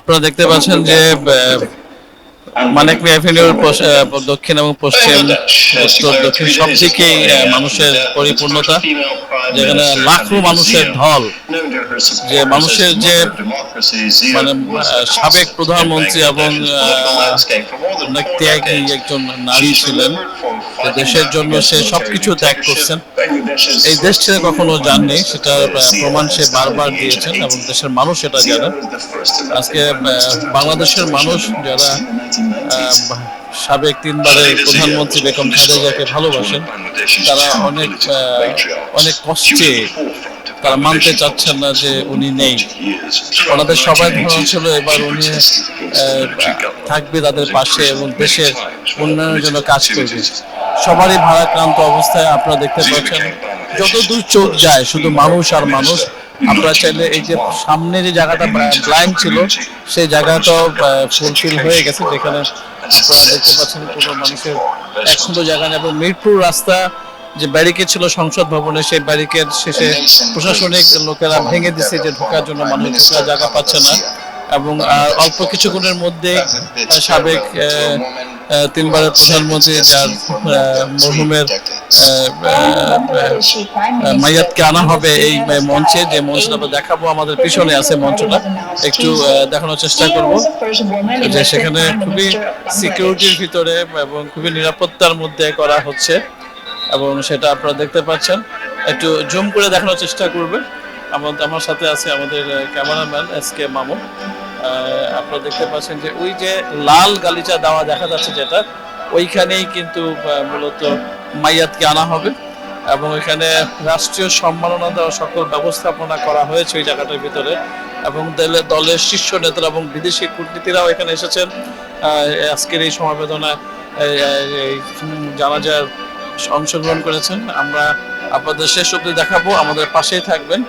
আপনারা দেখতে পাচ্ছেন যে মানিকমিয়া এভিনিউর দক্ষিণ এবং পশ্চিম, উত্তর দক্ষিণ সব দিকেই মানুষের পরিপূর্ণতা, যেখানে লাখো মানুষের ঢল। যে মানুষের যে মানে সাবেক প্রধানমন্ত্রী এবং অনেক ত্যাগী একজন নারী ছিলেন, দেশের জন্য সে সবকিছু ত্যাগ করছেন, এই দেশ ছেড়ে কখনো যাননি, সেটা প্রমাণ সে বারবার দিয়েছেন এবং দেশের মানুষ এটা জানে। আজকে বাংলাদেশের মানুষ যারা সাবেক তিনবারের প্রধানমন্ত্রী বেগম খালেদাকে ভালোবাসেন, তারা অনেক অনেক কষ্টে তারা মানতে চাচ্ছেন না যে উনি নেই। ওনাদের সবাই ধারণা ছিল এবার উনি থাকবে তাদের পাশে এবং দেশের উন্নয়নের জন্য কাজ করবে। সবারই ভারাক্রান্ত অবস্থায় আপনারা দেখতে পাচ্ছেন, যত দূর চোখ যায় শুধু মানুষ আর মানুষ। আপনারা চাইলে এই যে সামনে যে জায়গাটা ব্লাইন্ড ছিল, সেই জায়গাটাও ফুলফিল হয়ে গেছে, যেখানে আপনারা দেখতে পাচ্ছেন কোনো মানুষের এখনো জায়গা নেই। এবং মিরপুর রাস্তা যে ব্যারিকেড ছিল সংসদ ভবনে, সেই ব্যারিকেড শেষে প্রশাসনিক লোকেরা ভেঙে দিচ্ছে, যে ঢোকার জন্য মানুষ ঢোকার জায়গা পাচ্ছে না। এবং অল্প কিছুক্ষণের মধ্যে সাবেক তিনবারের প্রধানমন্ত্রী যার মরহুমের মাইয়াতকে আনা হবে এই মঞ্চে, যে মঞ্চটা আমরা দেখাবো, আমাদের পিছনে আছে মঞ্চটা, একটু দেখানোর চেষ্টা করব যে সেখানে খুবই সিকিউরিটির ভিতরে এবং খুবই নিরাপত্তার মধ্যে করা হচ্ছে, এবং সেটা আপনারা দেখতে পাচ্ছেন। একটু জুম করে দেখানোর চেষ্টা করবে। আমার সাথে আছে আমাদের ক্যামেরাম্যান এসকে মামু। আপনারা দেখতে পাচ্ছেন যে ওই যে লাল গালিচা দেওয়া দেখা যাচ্ছে, যেটা ওইখানেই কিন্তু মূলত মাইয়াতকে আনা হবে, এবং ওইখানে রাষ্ট্রীয় সম্মাননা দেওয়া সকল ব্যবস্থাপনা করা হয়েছে ওই জায়গাটার ভিতরে। এবং দলের শীর্ষ নেতারা এবং বিদেশি কূটনীতিরাও এখানে এসেছেন আজকের এই সমবেদনায় জানাজার অংশগ্রহণ করেছেন। আমরা আপনাদের শেষ অবধি দেখাবো, আমাদের পাশেই থাকবেন।